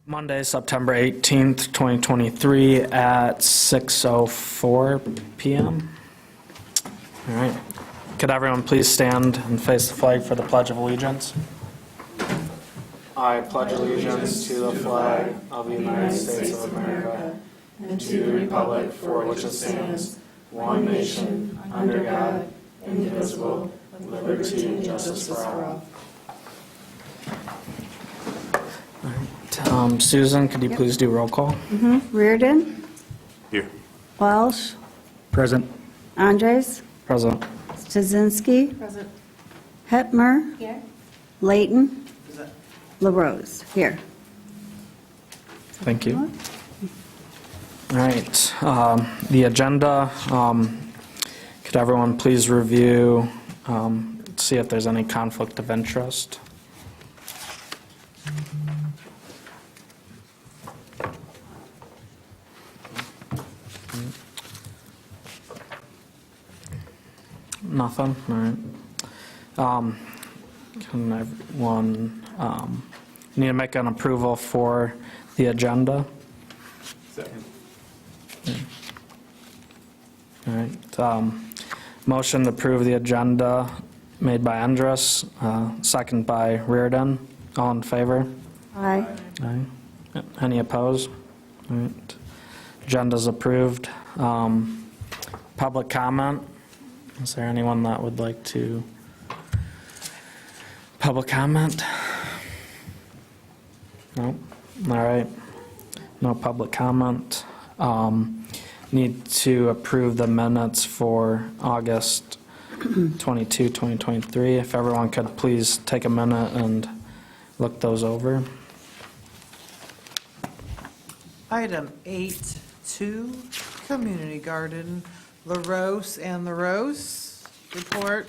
Monday, September 18th, 2023 at 6:04 PM. All right. Could everyone please stand and face the flag for the Pledge of Allegiance? I pledge allegiance to the flag of the United States of America and to the republic for which it stands, one nation, under God, indivisible, with liberty and justice for all. Susan, could you please do roll call? Reardon, Here. Walsh, Present. Andres, Present. Stasinski, Present. Hetmer, Here. Layton, LaRose, here. Thank you. All right, the agenda, could everyone please review, see if there's any conflict of interest? Nothing, all right. Can everyone, need to make an approval for the agenda? Second. All right. Motion to approve the agenda made by Andrus, second by Reardon. All in favor? Aye. Aye. Any opposed? All right. Agenda's approved. Public comment? Is there anyone that would like to public comment? No? All right. No public comment. Need to approve the minutes for August 22, 2023. If everyone could please take a minute and look those over. Item 8.2, Community Garden, LaRose and LaRose report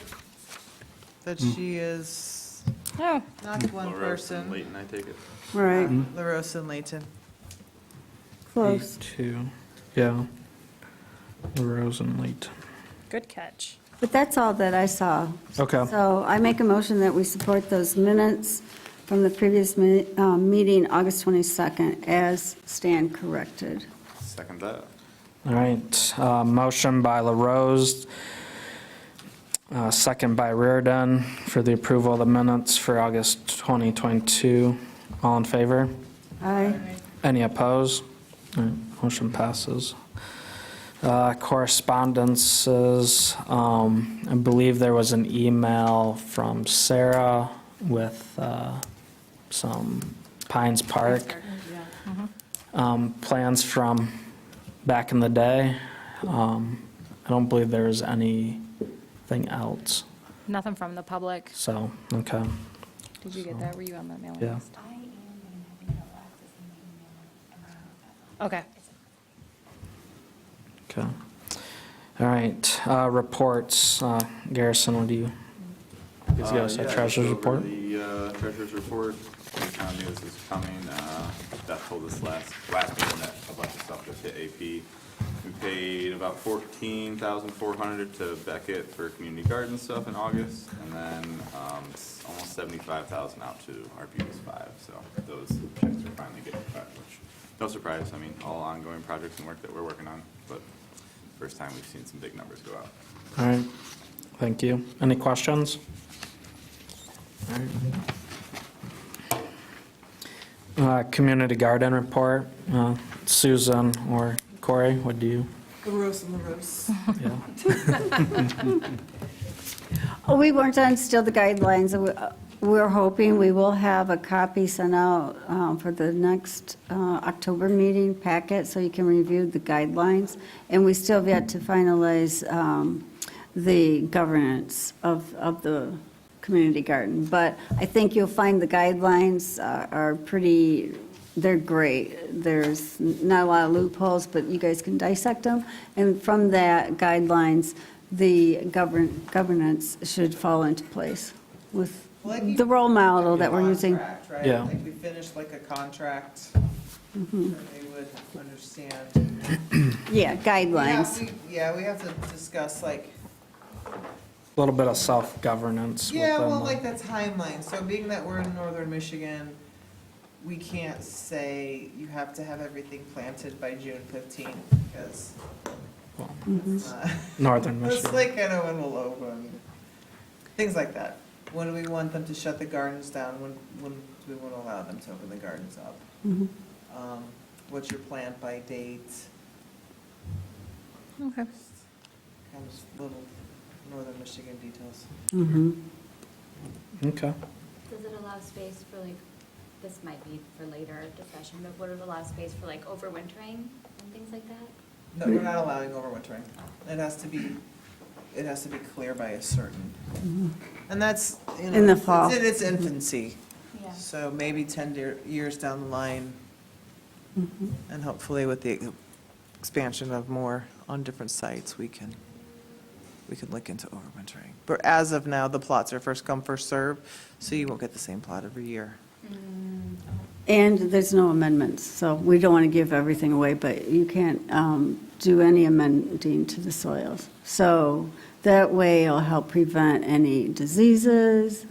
that she is Oh, not one person. Leighton, I take it. Right, LaRose and Layton. close. 2, yeah. Rose and Late. good catch. But that's all that I saw. Okay. So I make a motion that we support those minutes from the previous meeting, August 22nd, as stand corrected. Second that. All right, motion by LaRose, second by Reardon for the approval of the minutes for August 2022. All in favor? Aye. Any opposed? All right, motion passes. Correspondences, I believe there was an email from Sarah with some Pines Park plans from back in the day. I don't believe there was anything else, Nothing from the public. so, okay, Did you get that? Were you on the mailing yeah. list? Okay. Okay. All right, reports. Garrison, what do you? Is Yeah, a treasurer's so report? The treasurer's report, we kind of knew this was coming. Beth told us last meeting that a bunch of stuff just hit AP. We paid about $14,400 to Beckett for community garden stuff in August, and then almost $75,000 out to RPS 5. So those checks are finally getting cut, which no surprise. I mean, all ongoing projects and work that we're working on, but first time we've seen some big numbers go out. All right, thank you. Any questions? All right. Community garden report. Susan or Corey, what do you? LaRose and LaRose. Yeah. We weren't on still the guidelines. We're hoping we will have a copy sent out for the next October meeting packet, so you can review the guidelines. And we still have yet to finalize the governance of the community garden. But I think you'll find the guidelines are pretty, they're great. There's not a lot of loopholes, but you guys can dissect them. And from that guidelines, the governance should fall into place with the role model that we're using. Contract, right? Yeah. Like we finished like a contract, Mm-hmm. that they would understand. Yeah, guidelines. Yeah, we have to discuss like, A little bit of self-governance yeah, within well, the- like the timeline. So being that we're in northern Michigan, we can't say you have to have everything planted by June 15th, because Well, it's not. Northern It's Michigan. like, I know when we'll open, things like that. When do we want them to shut the gardens down? When do we want to allow them to open the gardens up? Mhm. What's your plant by date? Okay. Kind of little Northern Michigan details. Mhm. Okay. Does it allow space for like, this might be for later discussion, but would it allow space for like overwintering and things like that? No, we're not allowing overwintering. It has to be clear by a certain, and that's, you know. In the fall. It's in its infancy, Yeah. so maybe 10 years down the line, Mhm. and hopefully with the expansion of more on different sites, we can look into overwintering. But as of now, the plots are first come, first serve, so you won't get the same plot every year. And there's no amendments, so we don't want to give everything away, but you can't do any amending to the soils. So that way it'll help prevent any diseases,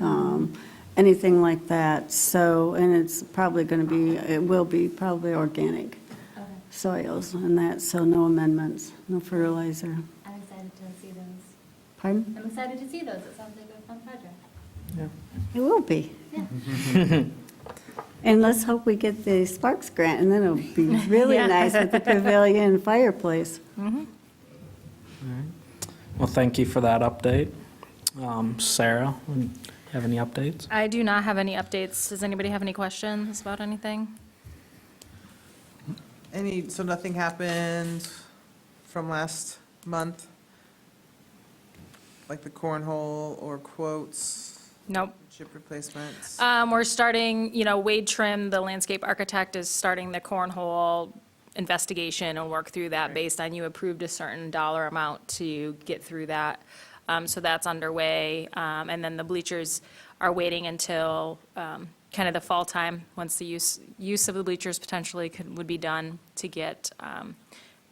anything like that. So, and it's probably going to be, it will be probably organic Okay. soils and that, so no amendments, no fertilizer. I'm excited to see those. Pardon? I'm excited to see those. It sounds like a fun project. It will be. Yeah. And let's hope we get the Sparks grant, and then it'll be really Yeah. nice with the pavilion and fireplace. Well, thank you for that update. Sarah, you have any updates? I do not have any updates. Does anybody have any questions about anything? So nothing happened from last month? Like the cornhole or quotes, Nope. chip replacements? We're starting, Wade Trim, the landscape architect, is starting the cornhole investigation and work through that based on you approved a certain dollar amount to get through that. So that's underway. And then the bleachers are waiting until kind of the fall time, once the use of the bleachers potentially would be done to get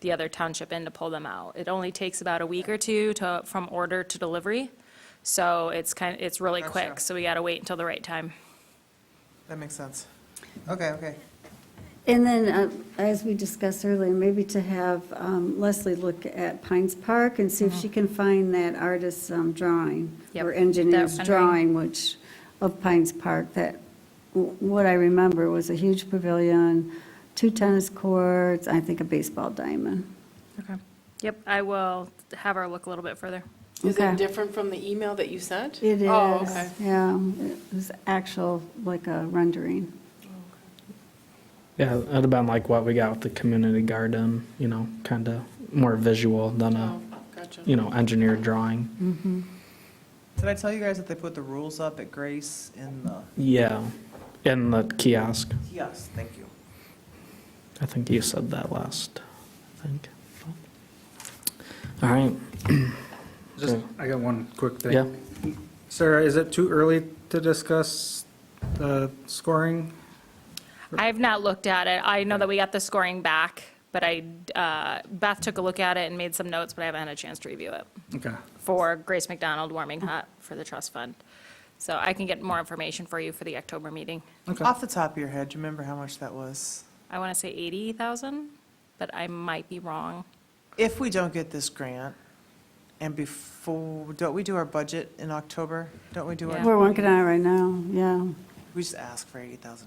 the other township in to pull them out. It only takes about a week or two from order to delivery. So it's really quick, Gotcha. so we got to wait until the right time. That makes sense. Okay. And then, as we discussed earlier, maybe to have Leslie look at Pines Park and see if she can find that artist's drawing, Yep, or engineer's that drawing, of Pines Park, that, what I remember was a huge pavilion, 2 tennis courts, I think a baseball diamond. Okay. Yep, I will have her look a little bit further. Is Okay. it different from the email that you sent? It is. Oh, okay. Yeah, it was actual, like a rendering. Yeah, it'd have been like what we got with the community garden, kind of more visual than Oh, gotcha. engineered drawing. Did I tell you guys that they put the rules up at Grace in the, Yeah, in the kiosk. yes, thank you. I think you said that last, I think. All right, Just, I got one quick thing. yeah. Sarah, is it too early to discuss the scoring? I've not looked at it. I know that we got the scoring back, but Beth took a look at it and made some notes, but I haven't had a chance to review it Okay. for Grace McDonald Warming Hut for the trust fund. So I can get more information for you for the October meeting. Okay. Off the top of your head, do you remember how much that was? I want to say 80,000, but I might be wrong. If we don't get this grant, and don't we do our budget in October? Don't we do Yeah. our, We're working on it right now, yeah. we just ask for $80,000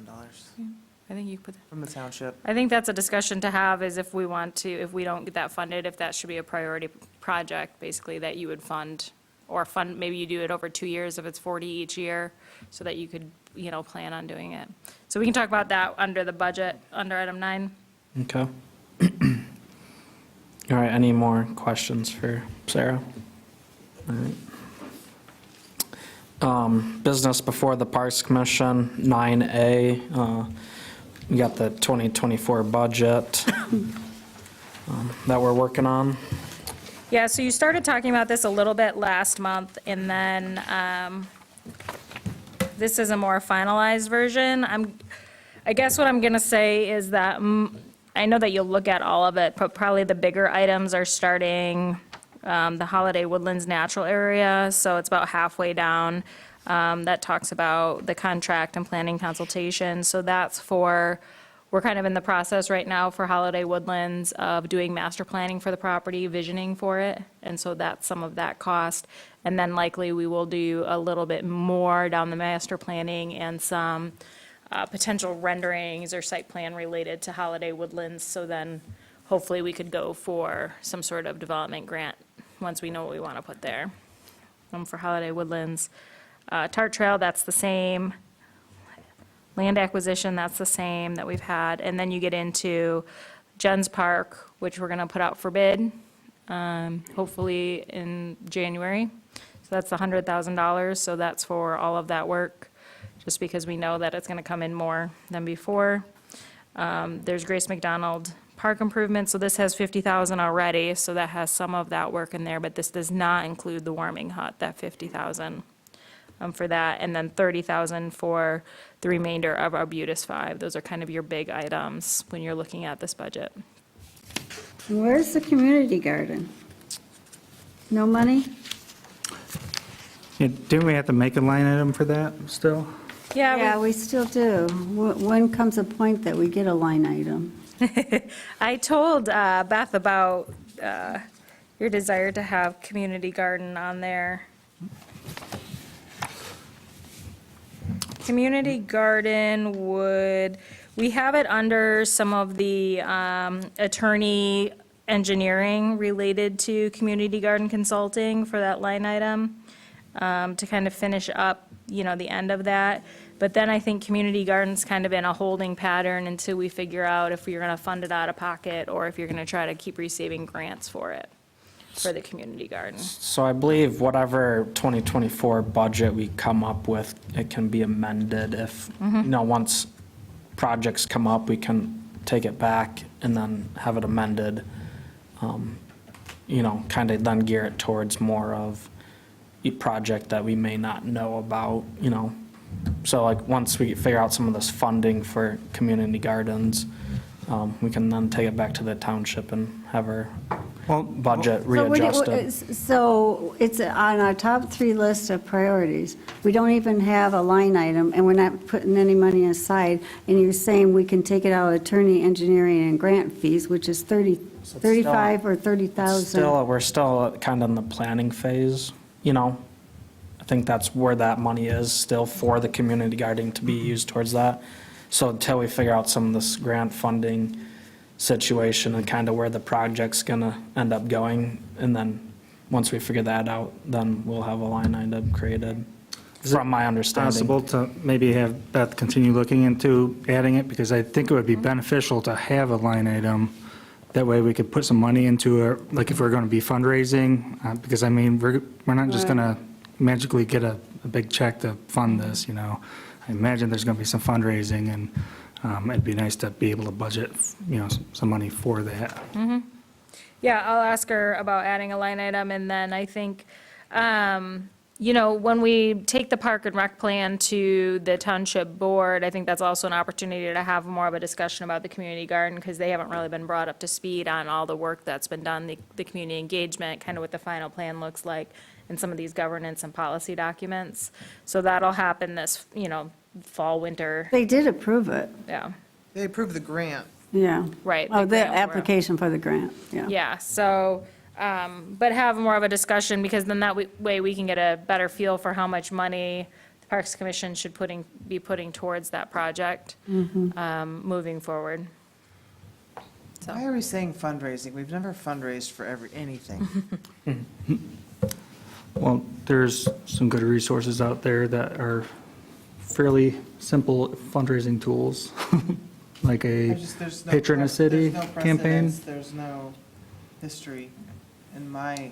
I think you put, from the township? I think that's a discussion to have, is if we don't get that funded, if that should be a priority project, basically, that you would fund, or maybe you do it over 2 years if it's 40 each year, so that you could, plan on doing it. So we can talk about that under the budget, under item 9. Okay. All right, any more questions for Sarah? All right. Business before the Parks Commission, 9A. We got the 2024 budget that we're working on. Yeah, so you started talking about this a little bit last month, and then this is a more finalized version. I guess what I'm going to say is that I know that you'll look at all of it, but probably the bigger items are starting the Holiday Woodlands Natural Area, so it's about halfway down. That talks about the contract and planning consultation, so that's for, we're kind of in the process right now for Holiday Woodlands of doing master planning for the property, visioning for it, and so that's some of that cost. And then likely we will do a little bit more down the master planning and some potential renderings or site plan related to Holiday Woodlands, so then hopefully we could go for some sort of development grant once we know what we want to put there. For Holiday Woodlands. Tart Trail, that's the same. Land acquisition, that's the same that we've had. And then you get into Jens Park, which we're going to put out for bid, hopefully in January. So that's $100,000, so that's for all of that work, just because we know that it's going to come in more than before. There's Grace McDonald Park improvements, so this has $50,000 already, so that has some of that work in there, but this does not include the warming hut, that $50,000 for that, and then $30,000 for the remainder of Arbutus 5. Those are kind of your big items when you're looking at this budget. Where's the community garden? No money? Yeah, didn't we have to make a line item for that still? Yeah, we still do. When comes a point that we get a line item? I told Beth about your desire to have community garden on there. Community garden we have it under some of the attorney engineering related to community garden consulting for that line item, to kind of finish up, the end of that. But then I think community garden's kind of in a holding pattern until we figure out if you're going to fund it out of pocket or if you're going to try to keep receiving grants for it, for the community garden. So I believe whatever 2024 budget we come up with, it can be amended if, once projects come up, we can take it back and then have it amended, kind of then gear it towards more of a project that we may not know about, So like, once we figure out some of this funding for community gardens, we can then take it back to the township and have our budget readjusted. So it's on our top 3 list of priorities. We don't even have a line item, and we're not putting any money aside, and you're saying we can take it out of attorney, engineering, and grant fees, which is 35 or 30,000. We're still kind of in the planning phase, I think that's where that money is, still for the community gardening to be used towards that. So until we figure out some of this grant funding situation and kind of where the project's gonna end up going, and then once we figure that out, then we'll have a line item created, from my understanding. Possible to maybe have Beth continue looking into adding it, because I think it would be beneficial to have a line item. That way we could put some money into it, like if we're going to be fundraising, because we're not just going to magically get a big check to fund this, I imagine there's going to be some fundraising, and it'd be nice to be able to budget, some money for that. Yeah, I'll ask her about adding a line item, and then I think, when we take the park and rec plan to the township board, I think that's also an opportunity to have more of a discussion about the community garden, because they haven't really been brought up to speed on all the work that's been done, the community engagement, kind of what the final plan looks like, and some of these governance and policy documents. So that'll happen this, fall, winter, They did approve it, yeah, They approved the grant. yeah. right. Oh, the grant program. application for the grant, yeah. Yeah, so, but have more of a discussion, because then that way we can get a better feel for how much money the Parks Commission should be putting towards that project, moving forward. So, Why are we saying fundraising? We've never fundraised for anything. Well, there's some good resources out there that are fairly simple fundraising tools, like a There's no Patron a City there's no campaign. precedence, There's no history in my,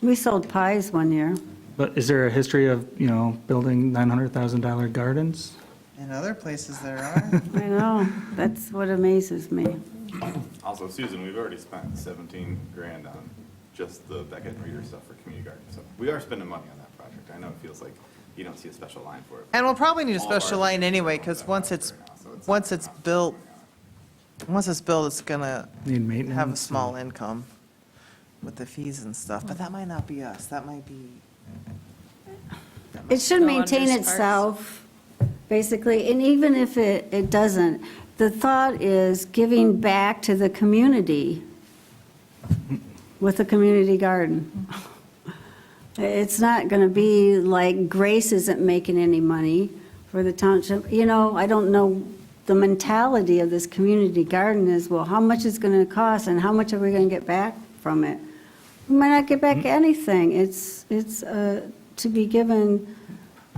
We sold pies one year. But is there a history of, building $900,000 gardens? in other places there are. I know, that's what amazes me. Also, Susan, we've already spent 17 grand on just the Beckett and Reader stuff for community garden, so we are spending money on that project. I know it feels like you don't see a special line for it. And we'll probably need a All of our- special line anyway, because once it's built, it's gonna Need maintenance? have a small income. with the fees and stuff, but that might not be us. That might be. It should Go maintain under Sparks. itself, basically, and even if it doesn't, the thought is giving back to the community with a community garden. It's not going to be like Grace isn't making any money for the township. You know, I don't know, the mentality of this community garden is, well, how much is it going to cost and how much are we going to get back from it? We might not get back anything. It's to be given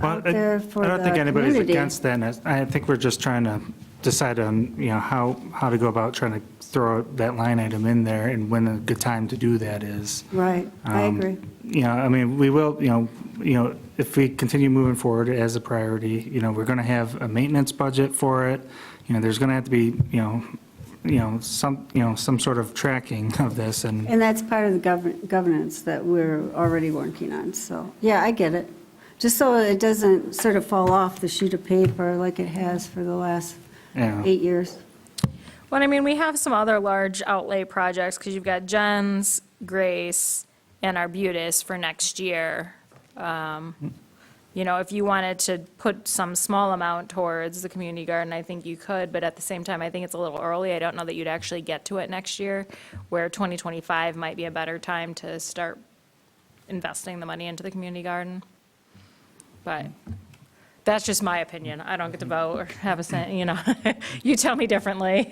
Well, out there for I the don't think anybody's community. against that, and I think we're just trying to decide on, you know, how to go about trying to throw that line item in there and when a good time to do that is. Right, I agree. You know, I mean, we will, you know, if we continue moving forward as a priority, you know, we're going to have a maintenance budget for it. You know, there's going to have to be, some sort of tracking of this, and And that's part of the governance that we're already working on, so, yeah, I get it. Just so it doesn't sort of fall off the sheet of paper like it has for the last Yeah. 8 years. Well, I mean, we have some other large outlay projects, because you've got Jen's, Grace, and Arbutus for next year. You know, if you wanted to put some small amount towards the community garden, I think you could, but at the same time, I think it's a little early. I don't know that you'd actually get to it next year, where 2025 might be a better time to start investing the money into the community garden. But that's just my opinion. I don't get to vote or have a say, you know, you tell me differently.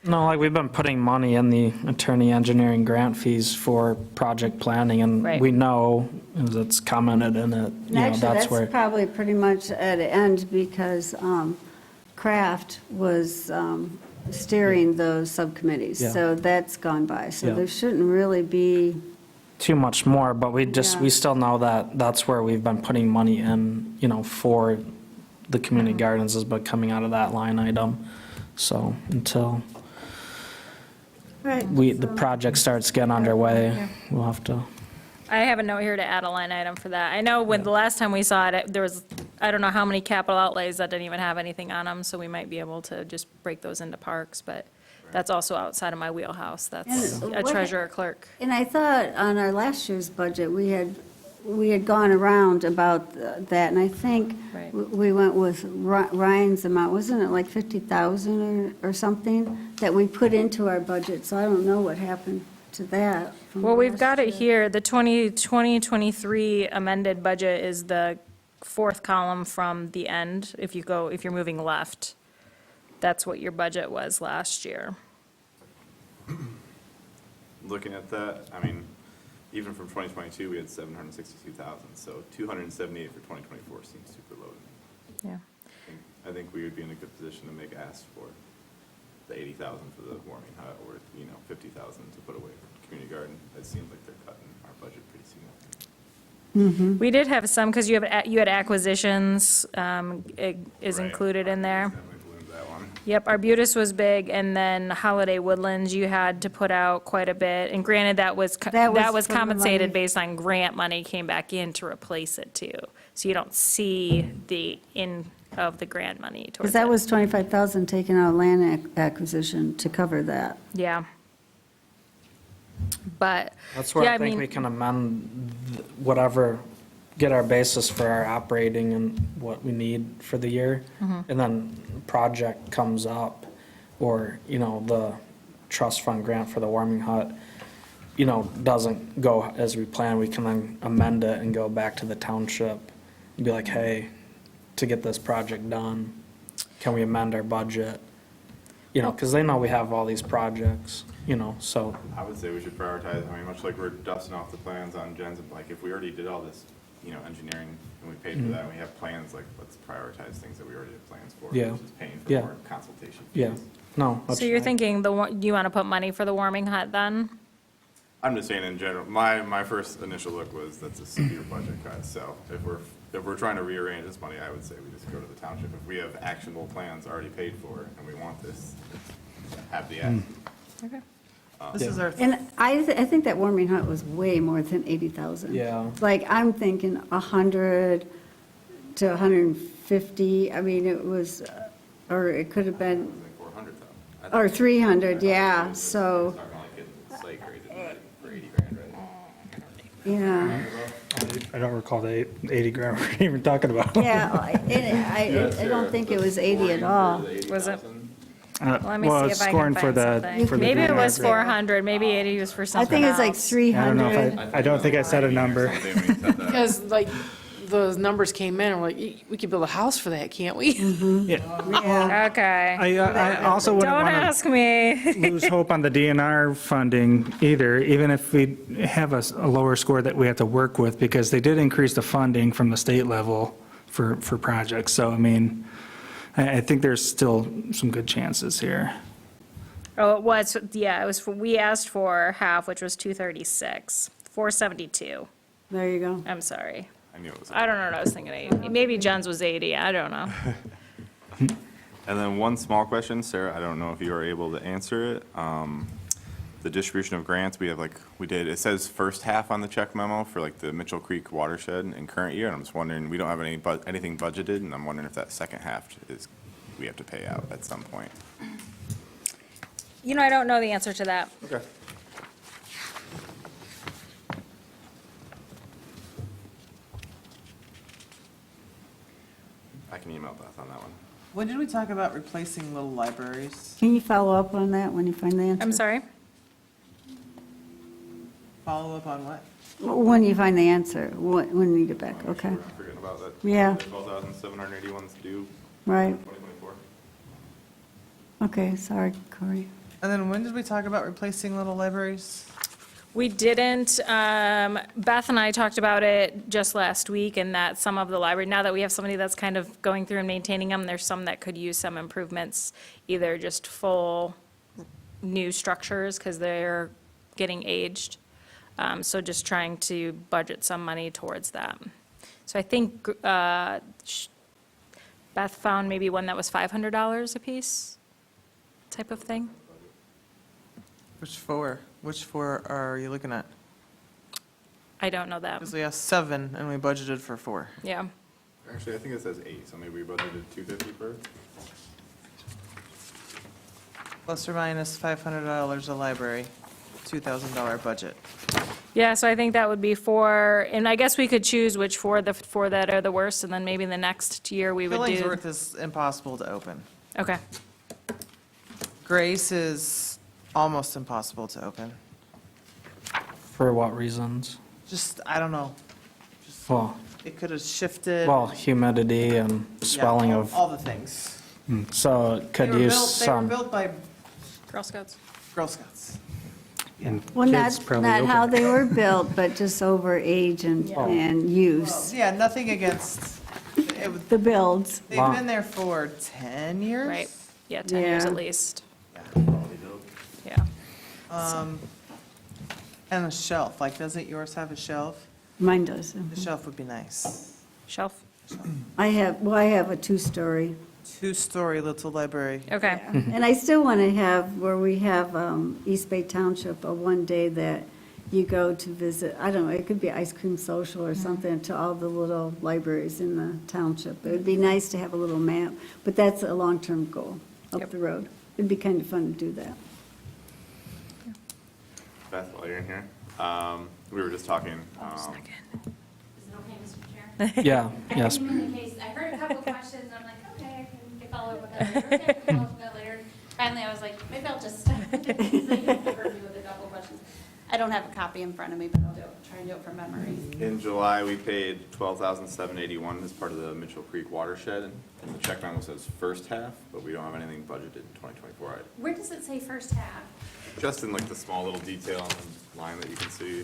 No, like, we've been putting money in the attorney engineering grant fees for project planning, and Right. we know, as it's commented in it, you know, Actually, that's that's where. probably pretty much at an end because Kraft was steering those subcommittees. Yeah. So that's gone by. So Yeah. there shouldn't really be, Too much more, but we Yeah. we still know that that's where we've been putting money in, you know, for the community Mm-hmm. gardens has been coming out of that line item. So until right. the project starts getting underway, we'll have to. I have a note here to add a line item for that. I know when the last time we saw it, there was, I don't know how many capital outlays that didn't even have anything on them, so we might be able to just break those into parks, but that's also outside of my wheelhouse. That's And a what- treasurer clerk. And I thought on our last year's budget, we had gone around about that, and I think Right. we went with Ryan's amount, wasn't it like 50,000 or something that we put into our budget, so I don't know what happened to that. from Well, we've last got it year. here. The 2023 amended budget is the fourth column from the end. If you're moving left, that's what your budget was last year. Looking at that, I mean, even from 2022, we had 762,000, so 278 for 2024 seems super low. to me. Yeah. I think we would be in a good position to make ask for the 80,000 for the warming hut, or, 50,000 to put away for community garden. It seems like they're cutting our budget pretty significantly. We did have some, because you had acquisitions, it is Right. included in there. Definitely ballooned that one. Yep, Arbutus was big, and then Holiday Woodlands, you had to put out quite a bit. And granted, that was That was from the compensated money. based on grant money came back in to replace it too. So you don't see the in of the grant money Because towards that it. was 25,000 taken out of land acquisition to cover that. Yeah. But, That's where yeah, I I think we mean, can amend whatever, get our basis for our operating and what we need for the year. Mm-hmm. And then project comes up, or, the trust fund grant for the warming hut, doesn't go as we plan, we can then amend it and go back to the township and be like, hey, to get this project done, can we amend our budget? Because they know we have all these projects, so. I would say we should prioritize, much like we're dusting off the plans on Jen's, like, if we already did all this, engineering, and we paid for that, and we have plans, like, let's prioritize things that we already have plans for, Yeah. versus paying for Yeah. more consultation fees. Yeah, no. that's so you're fine. thinking you want to put money for the warming hut then? I'm just saying in general, my first initial look was that's a severe budget cut, so if we're trying to rearrange this money, I would say we just go to the township. If we have actionable plans already paid for, and we want this, have the act. Okay. This is our, And I think that warming hut was way more than 80,000. Yeah. Like, I'm thinking 100 to 150, I mean, it was, or it could have It been, was like 400,000. or 300, yeah, so, It's not gonna like get site graded, Yeah, I don't recall the 80 grand we're even talking about. yeah, I don't think it was 80 at all. Was it? Uh, Let me well, see it's if I scoring can for find the- something. for the Maybe it green was library. 400, maybe 80 was for I something think it's like else. I don't know 300. if I don't think I said a number. Something when you said that. Because like, those numbers came in, and we're like, we could build a house for that, can't we? Yeah, Okay. I also wouldn't Don't want ask me. to lose hope on the DNR funding either, even if we have a lower score that we have to work with, because they did increase the funding from the state level for projects. So, I mean, I think there's still some good chances here. Oh, it was, yeah, it was, we asked for half, which was 236, 472. there you go. I'm sorry. I knew it was. I don't know what I was thinking, 80. Maybe Jen's was 80, I don't know. And then one small question, Sarah, I don't know if you are able to answer it. The distribution of grants, it says first half on the check memo for like the Mitchell Creek watershed in current year, and I'm just wondering, we don't have anything budgeted, and I'm wondering if that second half we have to pay out at some point. You know, I don't know the answer to that. Okay. I can email Beth on that one. When did we talk about replacing little libraries? Can you follow up on that when you find the answer? I'm sorry? Follow up on what? When you find the answer, when you get back, okay. I'm forgetting about that. Yeah. 12,781 is due Right, 2024. okay, sorry, Corey. And then when did we talk about replacing little libraries? We didn't, Beth and I talked about it just last week, and that some of the library, now that we have somebody that's kind of going through and maintaining them, there's some that could use some improvements, either just full new structures, because they're getting aged. So just trying to budget some money towards that. So I think Beth found maybe one that was $500 a piece, type of thing. Which four? Which four are you looking at? I don't know that, Because we asked 7 and we budgeted for 4. yeah. Actually, I think it says 8, so maybe we budgeted 250 for. Plus or minus $500 a library, $2,000 budget. Yeah, so I think that would be four, and I guess we could choose which four that are the worst, and then maybe the next year we would do. Killingsworth is impossible to open. Okay, Grace is almost impossible to open. For what reasons? Just, I don't know. Well, It could have shifted. well, humidity and Yeah, swelling all- of, All the things. so it could They were use built- They some. were built by Girl Scouts. Girl Scouts. And Well, kids not, probably not open. how they were built, but just over age and use. Yeah, nothing against, The builds. they've Wow. been there for 10 years? Right, yeah, 10 years Yeah. at least, Yeah. yeah. And a shelf, like, doesn't yours have a shelf? Mine does. The shelf would be nice. Shelf, I have a two-story. 2-story little library. okay. And I still want to have, where we have East Bay Township, a one day that you go to visit, I don't know, it could be ice cream social or something, to all the little libraries in the township. It would be nice to have a little map, but that's a long-term goal up Yep. the road. It'd be kind of fun to do that. Beth, while you're in here, we were just talking. Is it okay, Mr. Chair? Yeah, yes. I came in case, I heard a couple questions, and I'm like, okay, I can follow up with that later. Okay, I can follow up with that later. Finally, I was like, maybe I'll just review with a couple questions. I don't have a copy in front of me, but I'll try and do it from memory. In July, we paid 12,781 as part of the Mitchell Creek watershed, and the check memo says first half, but we don't have anything budgeted in 2024. Where does it say first half? Just in like the small little detail on the line that you can see.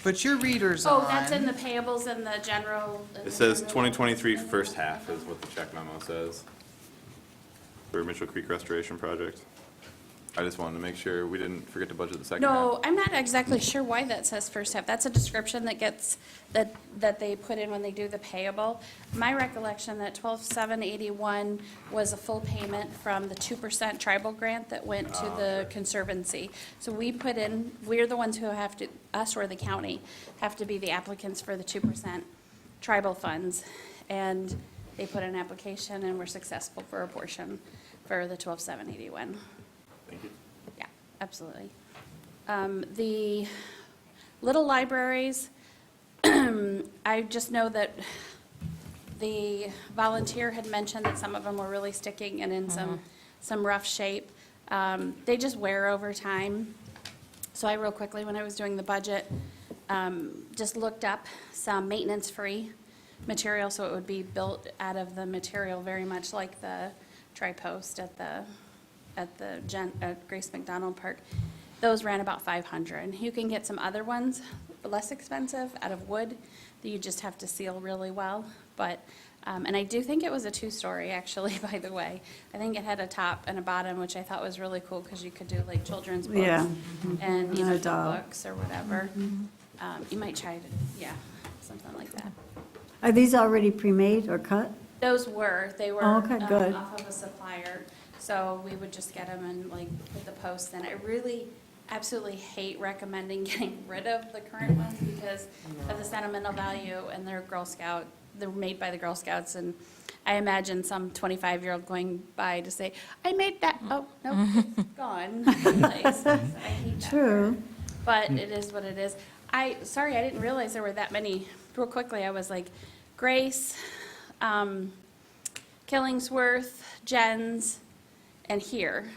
But your reader's on. Oh, that's in the payables and the general. It says 2023 first half is what the check memo says for Mitchell Creek Restoration Project. I just wanted to make sure we didn't forget to budget the second half. No, I'm not exactly sure why that says first half. That's a description that gets, that they put in when they do the payable. My recollection that 12,781 was a full payment from the 2% tribal grant that went to the Conservancy. So we put in, we're the ones who have to, us or the county, have to be the applicants for the 2% tribal funds. And they put in an application and were successful for a portion for the 12,781. Thank you. Yeah, absolutely. The Little libraries, I just know that the volunteer had mentioned that some of them were really sticking and in some rough shape. They just wear over time. So I real quickly, when I was doing the budget, just looked up some maintenance-free material, so it would be built out of the material very much like the tri-post at Grace McDonald Park. Those ran about $500. You can get some other ones, less expensive, out of wood, that you just have to seal really well. But, and I do think it was a two-story, actually, by the way. I think it had a top and a bottom, which I thought was really cool, because you could do like children's books. Yeah. And, And book adult. books or whatever. You might try to, yeah, something like that. Are these already pre-made or cut? They were Oh, okay, good. off of a supplier, so we would just get them and like put the posts in. I really absolutely hate recommending getting rid of the current ones because of the sentimental value, and they're they're made by the Girl Scouts, and I imagine some 25-year-old going by to say, I made that, oh, no, it's gone. Nice. I hate that. True. But it is what it is. Sorry, I didn't realize there were that many. Real quickly, I was like, Grace, Killingsworth, Jens, and here.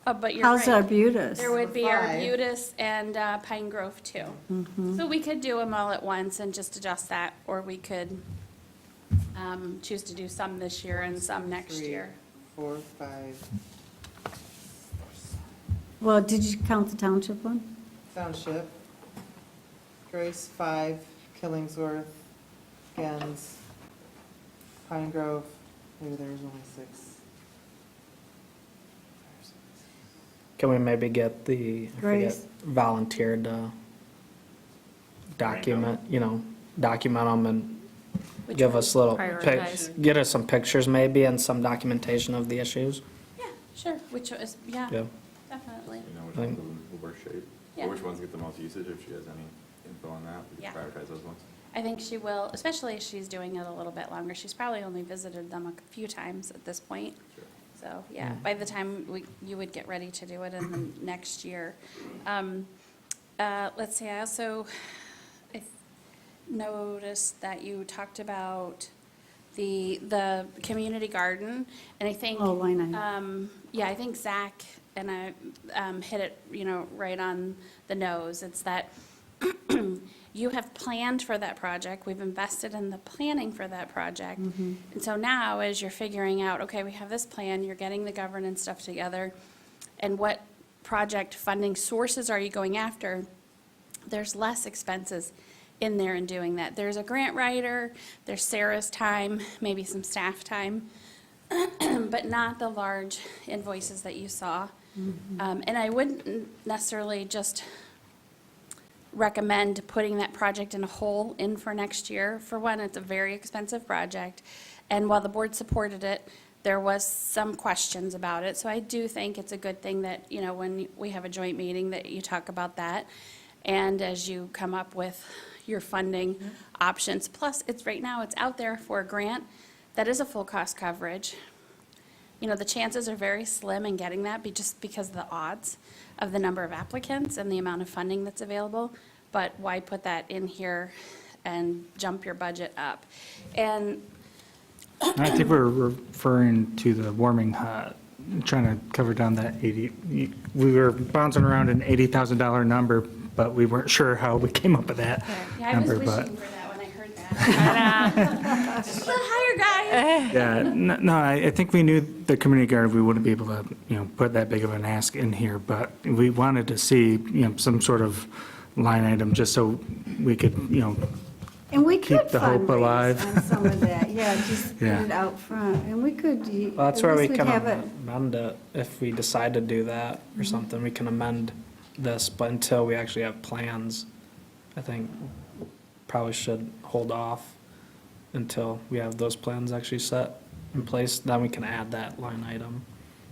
Oh, but you're How's right. Arbutus? There would be Five. Arbutus and Pine Grove, too. So we could do them all at once and just adjust that, or we could choose to do some this year and some next 3, year. 4, 5. Well, did you count the township one? Township. Grace, 5. Killingsworth, Gens, Pine Grove. Maybe there's only 6. Can we maybe get the, I forget, Grace. volunteer to document them and Which give one? us little, Prioritize. get us some pictures maybe and some documentation of the issues? Yeah, sure, which is, yeah, Yeah. definitely. You know, which Think- ones will work shape, Yeah. or which ones get the most usage, if she has any info on that, we Yeah. can prioritize those ones. I think she will, especially if she's doing it a little bit longer. She's probably only visited them a few times at this point. Sure. So, yeah, by the time you would get ready to do it in the next year. Let's see, I also noticed that you talked about the community garden, and I think. Oh, line item. Yeah, I think Zach and I hit it, right on the nose. It's that you have planned for that project. We've invested in the planning for that project. And so now, as you're figuring out, okay, we have this plan, you're getting the governance stuff together, and what project funding sources are you going after? There's less expenses in there in doing that. There's a grant writer, there's Sarah's time, maybe some staff time, but not the large invoices that you saw. And I wouldn't necessarily just recommend putting that project in a hole in for next year. For one, it's a very expensive project, and while the board supported it, there was some questions about it. So I do think it's a good thing that, when we have a joint meeting, that you talk about that. And as you come up with your funding options, plus right now, it's out there for a grant that is a full cost coverage. The chances are very slim in getting that, just because of the odds of the number of applicants and the amount of funding that's available. But why put that in here and jump your budget up? And I think we're referring to the warming hut, trying to cover down that 80, we were bouncing around an $80,000 number, but we weren't sure how we came up with that yeah, I was number, wishing but. for that when I heard that. Just a little higher, guys. Yeah, no, I think we knew the community garden, we wouldn't be able to, put that big of an ask in here, but we wanted to see, some sort of line item, just so we could, And we Keep could the hope alive. fundraise on some of that, yeah, just put Yeah. it out front, and we could. Well, that's at where we least we'd can have it. amend it, if we decide to do that or something, we can amend this, but until we actually have plans, I think probably should hold off until we have those plans actually set in place, then we can add that line item.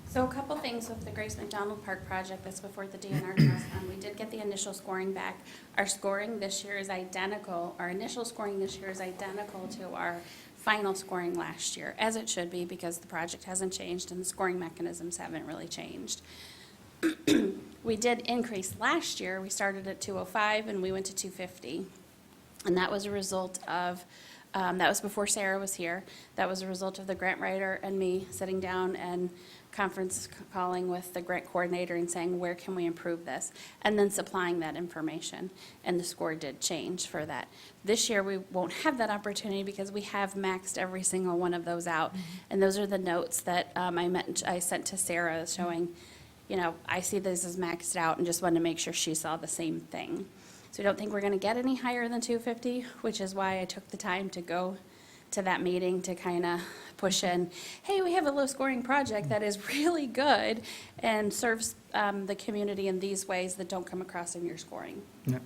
So a couple things with the Grace McDonald Park project that's before the DNR trust fund. We did get the initial scoring back. Our scoring this year is identical, our initial scoring this year is identical to our final scoring last year, as it should be, because the project hasn't changed and the scoring mechanisms haven't really changed. We did increase last year. We started at 205 and we went to 250. And that was a result of, that was before Sarah was here. That was a result of the grant writer and me sitting down and conference calling with the grant coordinator and saying, where can we improve this? And then supplying that information. And the score did change for that. This year, we won't have that opportunity because we have maxed every single one of those out. And those are the notes that I sent to Sarah showing, you know, I see this as maxed out and just wanted to make sure she saw the same thing. So I don't think we're going to get any higher than 250, which is why I took the time to go to that meeting to kind of push in, hey, we have a low-scoring project that is really good and serves the community in these ways that don't come across in your scoring. Yeah.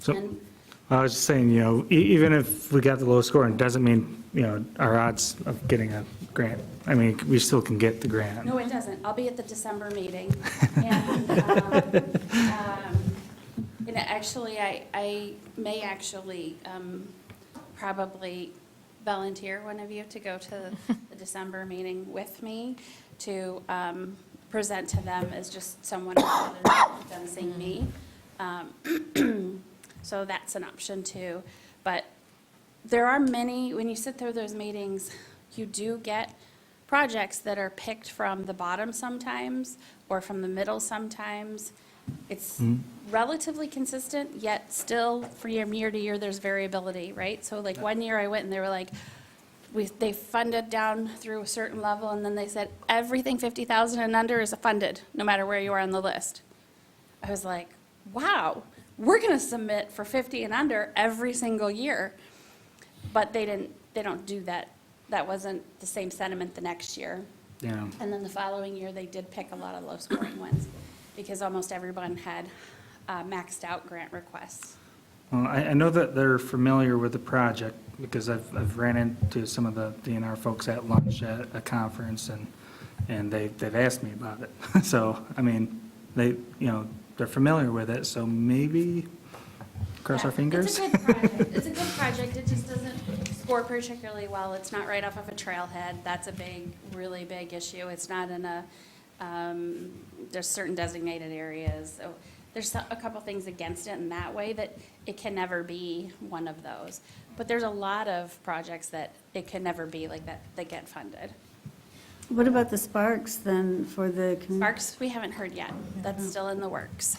So And I was just saying, you know, even if we got the low score, it doesn't mean, you know, our odds of getting a grant. I mean, we still can get the grant. no, it doesn't. I'll be at the December meeting. And, and actually, I may actually probably volunteer one of you to go to the December meeting with me to present to them as just someone other than seeing me. So that's an option too. But there are many, when you sit through those meetings, you do get projects that are picked from the bottom sometimes or from the middle sometimes. It's relatively consistent, yet still from year to year, there's variability, right? So like one year I went and they were like, they funded down through a certain level and then they said, everything 50,000 and under is funded, no matter where you are on the list. I was like, wow, we're going to submit for 50 and under every single year. But they don't do that. That wasn't the same sentiment the next year. Yeah. And then the following year, they did pick a lot of low-scoring ones because almost everyone had maxed out grant requests. Well, I know that they're familiar with the project because I've ran into some of the DNR folks at lunch at a conference and they've asked me about it. So, I mean, they're familiar with it, so maybe cross our fingers. It's a good project. It's a good project. It just doesn't score particularly well. It's not right off of a trailhead. That's a really big issue. It's not in there's certain designated areas. So there's a couple things against it in that way that it can never be one of those. But there's a lot of projects that it can never be like that get funded. What about the Sparks then for the community? Sparks, we haven't heard yet. That's still in the works.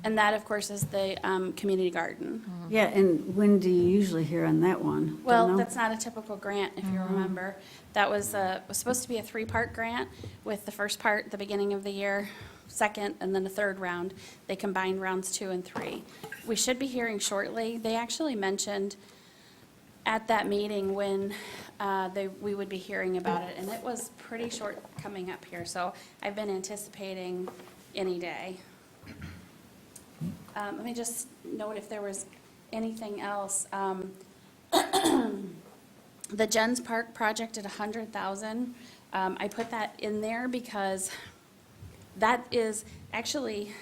And that, of course, is the community garden. Yeah, and when do you usually hear on that one? Don't Well, know? that's not a typical grant, if you remember. That was supposed to be a 3-part grant, with the first part at the beginning of the year, second, and then a third round. They combined rounds 2 and 3. We should be hearing shortly. They actually mentioned at that meeting when we would be hearing about it, and it was pretty short coming up here, so I've been anticipating any day. Let me just note if there was anything else. The Jens Park project at 100,000, I put that in there because that is, actually,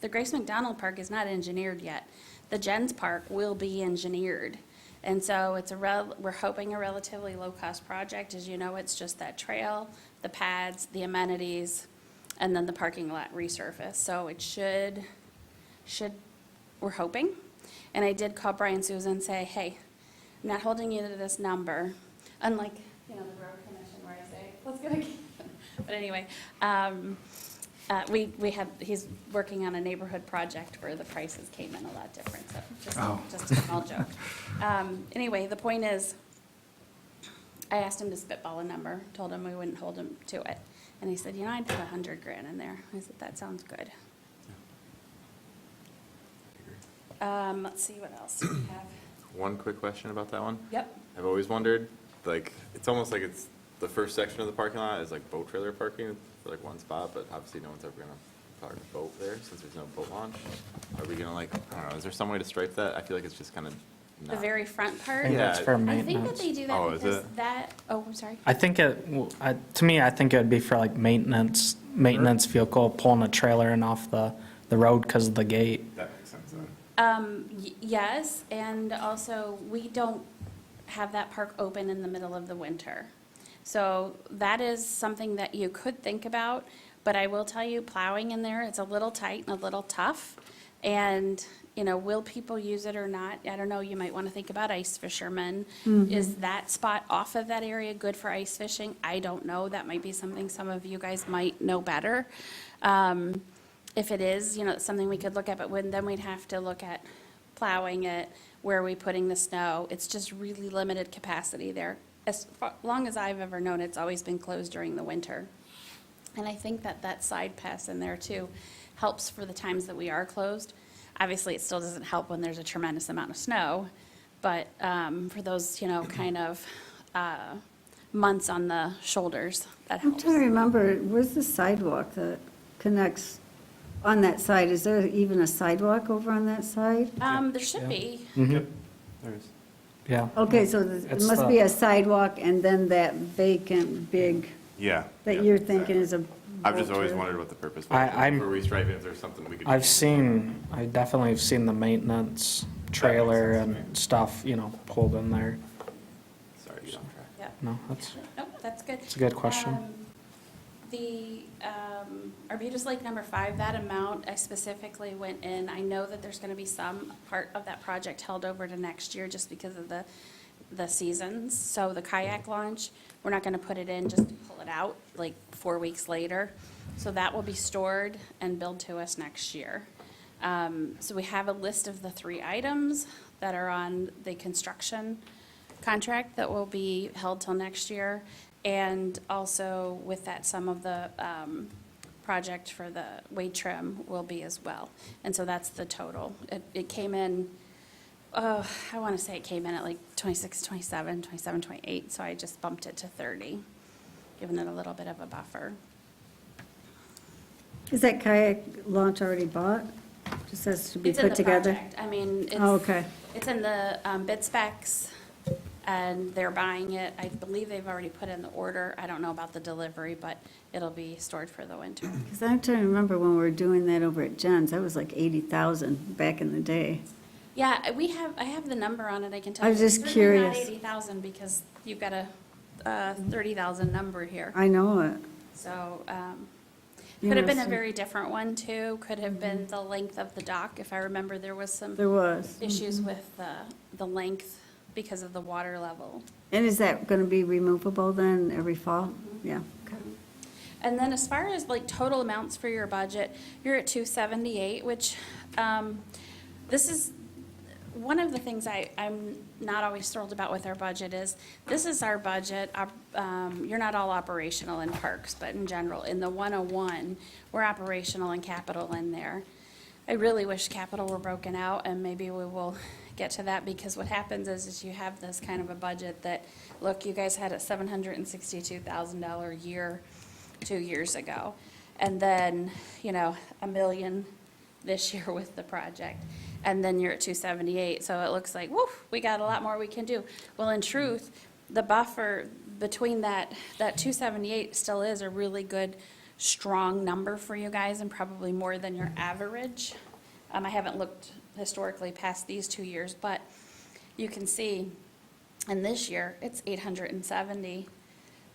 the Grace McDonald Park is not engineered yet. The Jens Park will be engineered. And so it's we're hoping a relatively low-cost project. As you know, it's just that trail, the pads, the amenities, and then the parking lot resurface. So it should, we're hoping. And I did call Brian Souza and say, hey, I'm not holding you to this number, unlike, the road commission where I say, let's get a, but anyway, he's working on a neighborhood project where the prices came in a lot different, so just a small joke. Anyway, the point is, I asked him to spitball a number, told him we wouldn't hold him to it. And he said, I'd put $100,000 in there. I said, that sounds good. Let's see, what else do we have? One quick question about that one. Yep. I've always wondered, it's almost like it's the first section of the parking lot is like boat trailer parking for like one spot, but obviously no one's ever gonna park a boat there since there's no boat launch. Are we gonna I don't know, is there some way to stripe that? I feel like it's just kind of The not. very front part? I think that's for I think that maintenance. they do Oh, that is because it? I'm sorry. I think to me, I think it would be for like maintenance vehicle pulling a trailer in off the road because of the gate. That makes sense then. Yes, and also, we don't have that park open in the middle of the winter. So that is something that you could think about, But I will tell you, plowing in there, it's a little tight and a little tough. And, you know, will people use it or not? I don't know, you might want to think about ice fishermen. Is that spot off of that area good for ice fishing? I don't know. That might be something some of you guys might know better. If it is, you know, it's something we could look at, but then we'd have to look at plowing it, where are we putting the snow? It's just really limited capacity there. As long as I've ever known, it's always been closed during the winter. And I think that that side pass in there too helps for the times that we are closed. Obviously, it still doesn't help when there's a tremendous amount of snow, but for those, you know, kind of months on the shoulders, that I'm helps. trying to remember, where's the sidewalk that connects on that side? Is there even a sidewalk over on that side? There should be. Yep, there is. Yeah. Okay, so there It's must the- be a sidewalk and then that vacant big Yeah. that yeah, you're thinking is a. I've just always boat wondered what the purpose I'm- was. Were we striping, is there something we could? I've do? seen, I definitely have seen the maintenance trailer sense to me. and stuff, you know, pulled in there. Sorry to get on track. Yeah. No, that's, Nope, that's good. it's a good question. The Arbutus Lake number 5, that amount, I specifically went in. I know that there's going to be some part of that project held over to next year just because of the seasons. So the kayak launch, we're not going to put it in just to pull it out like 4 weeks later. So that will be stored and billed to us next year. So we have a list of the 3 items that are on the construction contract that will be held till next year. And also with that, some of the project for the weight trim will be as well. And so that's the total. It came in, I want to say it came in at like 26, 27, 27, 28, so I just bumped it to 30, giving it a little bit of a buffer. Is that kayak launch already bought? Just has to be It's in put the together? project. I mean, Oh, okay. it's in the bid specs, and they're buying it. I believe they've already put in the order. I don't know about the delivery, but it'll be stored for the winter. Because I'm trying to remember when we were doing that over at Jen's, that was like 80,000 back in the day. Yeah, I have the number on it, I can tell I you. was just It's certainly not curious. 80,000 because you've got a 30,000 number here. I know it. So, You could have know, been a so- very different one too. Could have been the length of the dock. If I remember, there was some There was. issues with the length because of the water level. And is that going to be removable then every fall? Yeah. Okay. And then as far as like total amounts for your budget, you're at 278, which, this is, one of the things I'm not always thrilled about with our budget is, this is our budget, you're not all operational in parks, but in general, in the 101, we're operational and capital in there. I really wish capital were broken out, and maybe we will get to that, because what happens is you have this kind of a budget that, look, you guys had a $762,000 a year 2 years ago, and then, you know, $1 million this year with the project, and then you're at 278, so it looks like, woof, we got a lot more we can do. Well, in truth, the buffer between that 278 still is a really good, strong number for you guys, and probably more than your average. I haven't looked historically past these 2 years, but you can see, and this year, it's 870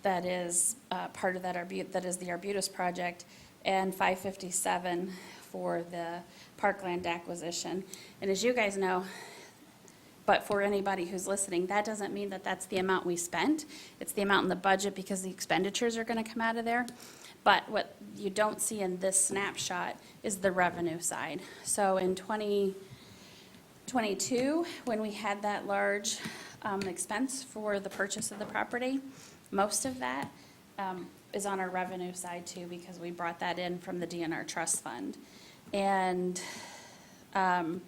that is part of that that is the Arbutus project, and 557 for the Parkland acquisition. And as you guys know, but for anybody who's listening, that doesn't mean that that's the amount we spent. It's the amount in the budget because the expenditures are going to come out of there. But what you don't see in this snapshot is the revenue side. So in 2022, when we had that large expense for the purchase of the property, most of that is on our revenue side too, because we brought that in from the DNR trust fund. And the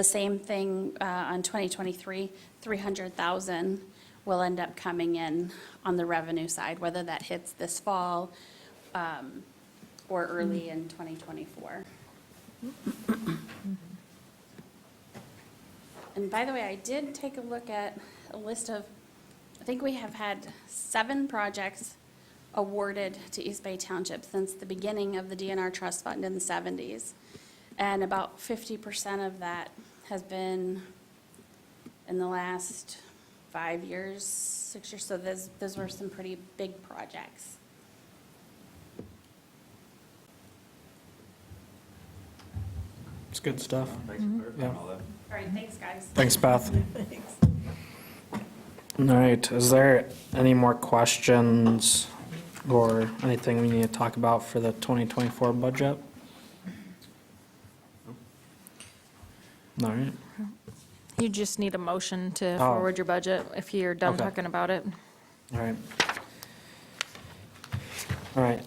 same thing on 2023, 300,000 will end up coming in on the revenue side, whether that hits this fall or early in 2024. And by the way, I did take a look at a list of, I think we have had 7 projects awarded to East Bay Township since the beginning of the DNR trust fund in the 70s. And about 50% of that has been in the last 5 years, 6 years. So those were some pretty big projects. It's good stuff. Thanks for clarifying all that. All right, thanks, guys. Thanks, Beth. All right, is there any more questions or anything we need to talk about for the 2024 budget? All right, You just need a motion to Oh. forward your budget if you're done Okay. talking about it. all right. All right,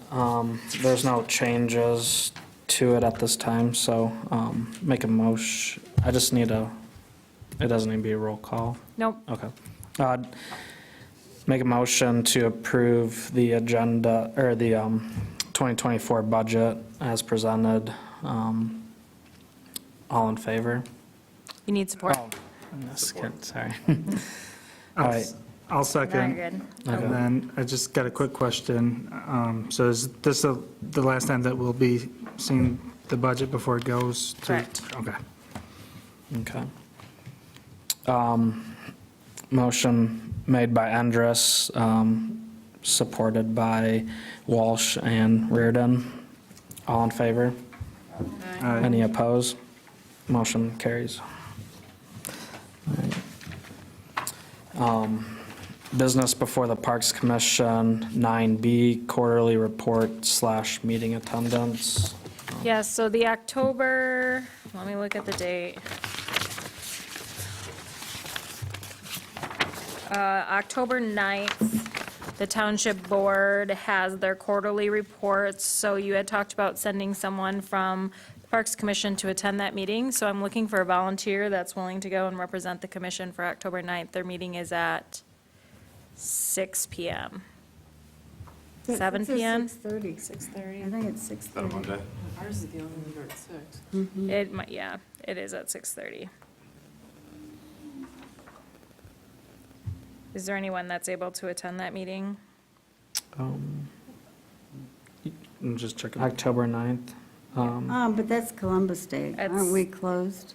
there's no changes to it at this time, so make a motion. I just need a, it doesn't need to be a roll call. Nope. Okay. Make a motion to approve the agenda, or the 2024 budget as presented. All in favor? You need support. Oh, Support. sorry. All right. I'll Now second. you're good. Okay. And then I just got a quick question. So is this the last time that we'll be seeing the budget before it goes to? Correct. Okay. Okay. Motion made by Andrus, supported by Walsh and Reardon. All in favor? Any opposed? Motion carries. All right. Business before the Parks Commission, 9B, quarterly report / meeting attendance. Yeah, so the October, let me look at the date. October 9th, the Township Board has their quarterly reports. So you had talked about sending someone from the Parks Commission to attend that meeting. So I'm looking for a volunteer that's willing to go and represent the commission for October 9th. Their meeting is at 6 PM. 7 PM? 6:30. 6:30. I think it's Is that a 6:30. Monday? Ours is the only one here at 6. It might, yeah, it is at 6:30. Is there anyone that's able to attend that meeting? I'm just checking. October 9th. But that's Columbus Day. Aren't It's- we closed?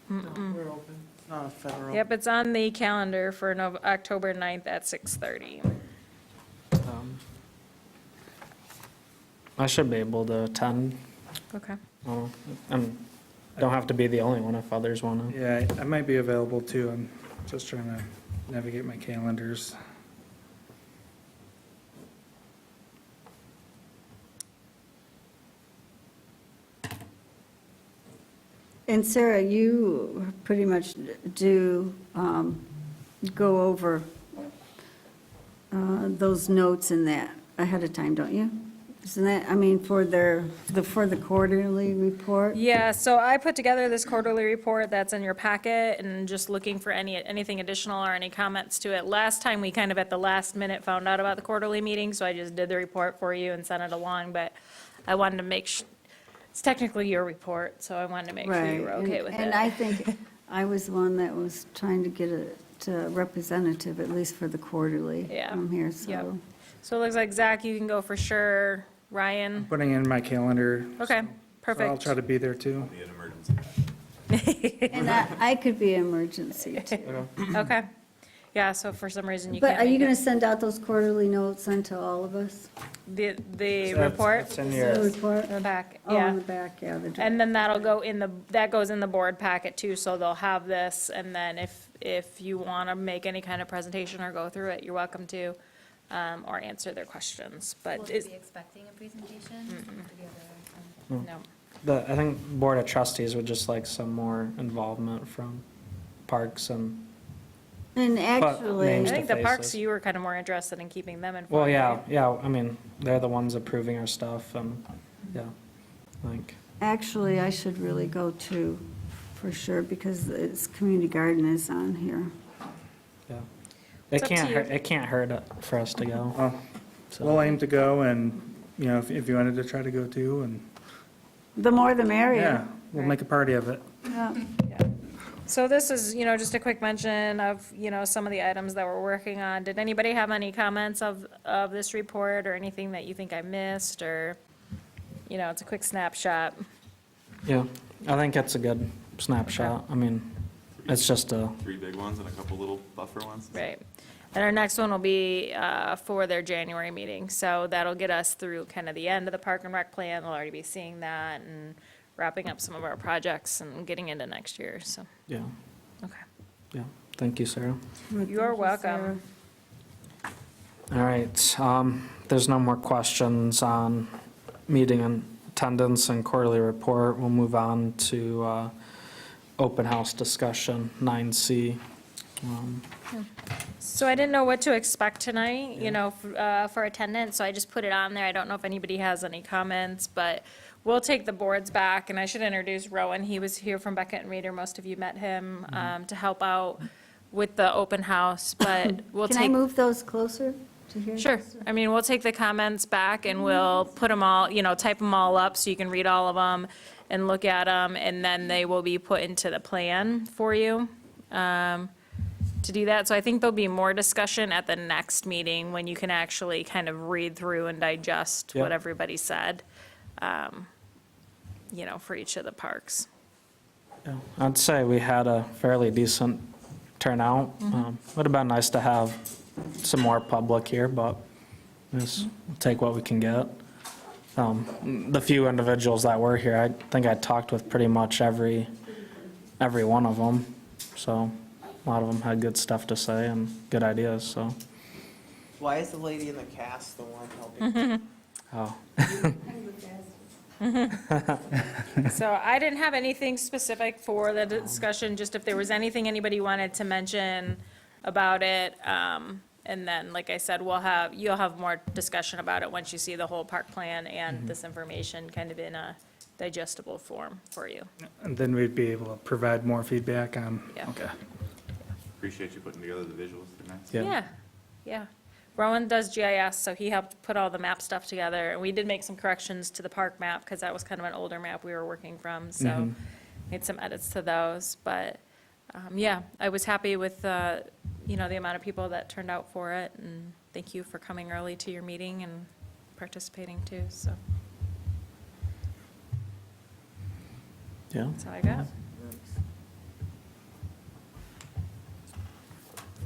We're open. It's not a federal. Yep, it's on the calendar for October 9th at 6:30. I should be able to attend. Okay. Don't have to be the only one if others want to. Yeah, I might be available too. I'm just trying to navigate my calendars. And Sarah, you pretty much do go over those notes in that ahead of time, don't you? Isn't that, I mean, for the quarterly report? Yeah, so I put together this quarterly report that's in your packet and just looking for anything additional or any comments to it. Last time, we kind of at the last minute found out about the quarterly meeting, so I just did the report for you and sent it along, but I wanted to make it's technically your report, so I wanted to make sure you were okay with And it. I think I was the one that was trying to get a representative, at least for the quarterly Yeah. from here, Yep. so. So it looks like Zach, you can go for sure. Ryan? Putting in my calendar. Okay, So I'll perfect. try to be there too. Be an emergency. And I could be emergency too. Okay. Yeah, so for some reason you But can't are you make going it. to send out those quarterly notes then to all of us? The report? It's in The your, report? The back, Oh, in yeah. the back, yeah. And then that'll go in that goes in the board packet too, so they'll have this, and then if you want to make any kind of presentation or go through it, you're welcome to, or answer their questions, but Will it's, we be expecting a presentation? Or the other, no. I think Board of Trustees would just like some more involvement from Parks and, And names actually, I to think the parks, faces. you were kind of more interested in keeping them informed. well, yeah, right? yeah, I mean, they're the ones approving our stuff and, yeah, like, I should really go too, for sure, because it's community garden is on here. yeah. It's up to you. It can't hurt for us to go. Well, so. we'll aim to go and, you know, if you wanted to try to go too and, The more the yeah, merrier. we'll make a party of it. Yeah. So this is, just a quick mention of, some of the items that we're working on. Did anybody have any comments of this report or anything that you think I missed, or, it's a quick snapshot? Yeah, I think it's a good snapshot. I mean, it's just a, 3 big ones and a couple little buffer ones. Right. And our next one will be for their January meeting. So that'll get us through kind of the end of the Park and Rec plan. We'll already be seeing that and wrapping up some of our projects and getting into next year, so, Yeah, okay. yeah. Thank you, Sarah. You are welcome. All right, there's no more questions on meeting and attendance and quarterly report. We'll move on to open house discussion, 9C. So I didn't know what to expect tonight, for attendance, so I just put it on there. I don't know if anybody has any comments, but we'll take the boards back, and I should introduce Rowan. He was here from Beckett and Reader. Most of you met him to help out with the open house, but we'll Can I take. move those closer to here? Sure. I mean, we'll take the comments back and we'll put them all, type them all up so you can read all of them and look at them, and then they will be put into the plan for you to do that. So I think there'll be more discussion at the next meeting when you can actually kind of read through and digest Yep. what everybody said, for each of the parks. Yeah, I'd say we had a fairly decent turnout. Would have been nice to have some more public here, but just take what we can get. The few individuals that were here, I think I talked with pretty much every one of them. So a lot of them had good stuff to say and good ideas, so. Why is the lady in the cast the one helping? Oh, So I didn't have anything specific for the discussion, just if there was anything anybody wanted to mention about it. And then, like I said, you'll have more discussion about it once you see the whole park plan and this information kind of in a digestible form for you. And then we'd be able to provide more feedback on, Yeah. okay. Appreciate you putting together the visuals, they're nice. yeah. Yeah. Rowan does GIS, so he helped put all the map stuff together. And we did make some corrections to the park map because that was kind of an older map we were working from. So made some edits to those. But, yeah, I was happy with, the amount of people that turned out for it. And thank you for coming early to your meeting and participating too, so Yeah, that's all I got.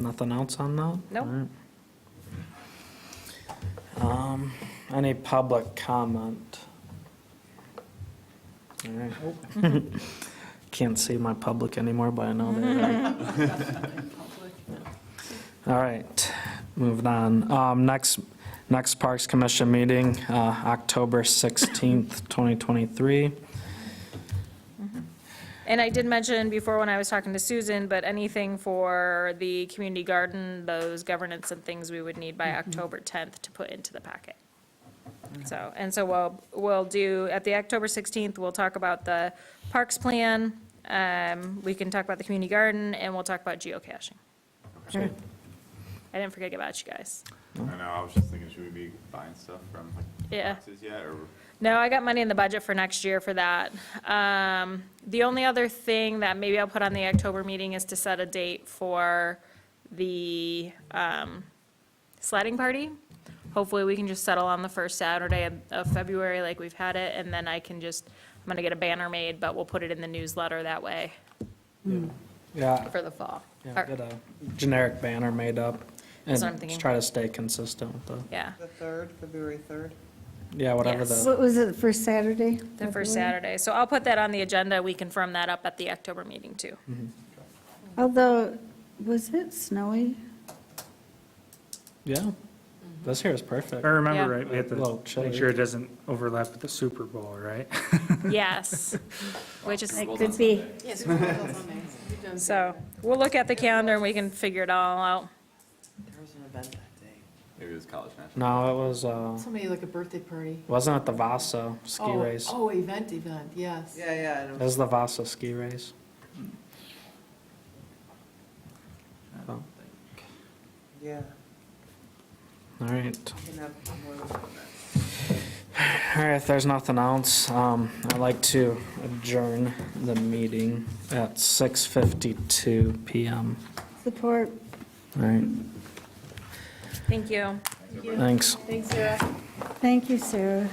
nothing else on that? Nope. All right. Any public comment? All right. Can't see my public anymore, but I know they're there. All right, moving on. Next Parks Commission meeting, October 16th, 2023. And I did mention before when I was talking to Susan, but anything for the community garden, those governance and things we would need by October 10th to put into the packet. So we'll do, at the October 16th, we'll talk about the parks plan, we can talk about the community garden, and we'll talk about geocaching. Sure. I didn't forget about you guys. I know, I was just thinking, should we be buying stuff from Yeah. boxes yet, or? No, I got money in the budget for next year for that. The only other thing that maybe I'll put on the October meeting is to set a date for the sledding party. Hopefully, we can just settle on the first Saturday of February like we've had it, and then I'm gonna get a banner made, but we'll put it in the newsletter that way Yeah, for the fall. yeah, get a generic banner made up. That's what I'm And thinking. try to stay consistent with the, Yeah, The 3rd, February 3rd? yeah, whatever Yes. the, What was it, the first Saturday? the first Saturday. So I'll put that on the agenda. We can firm that up at the October meeting, too. Although, was it snowy? yeah. This here is perfect. If I remember Yeah. right, we have A little to chilly. make sure it doesn't overlap with the Super Bowl, right? Yes, which is, It could be. Yes, we've done so we'll look at the calendar and we can figure it all out. There was an event that day. Maybe it was College National. No, it was, somebody like a birthday party. wasn't it the Vasa ski Oh, race? Oh, event, yes. Yeah, yeah, I It know. was the Vasa ski race. So, Yeah. all right. We can have more than that. All right, if there's nothing else, I'd like to adjourn the meeting at 6:52 PM. Support. All right, Thank you. thanks. Thanks, Sarah. Thank you, Sarah.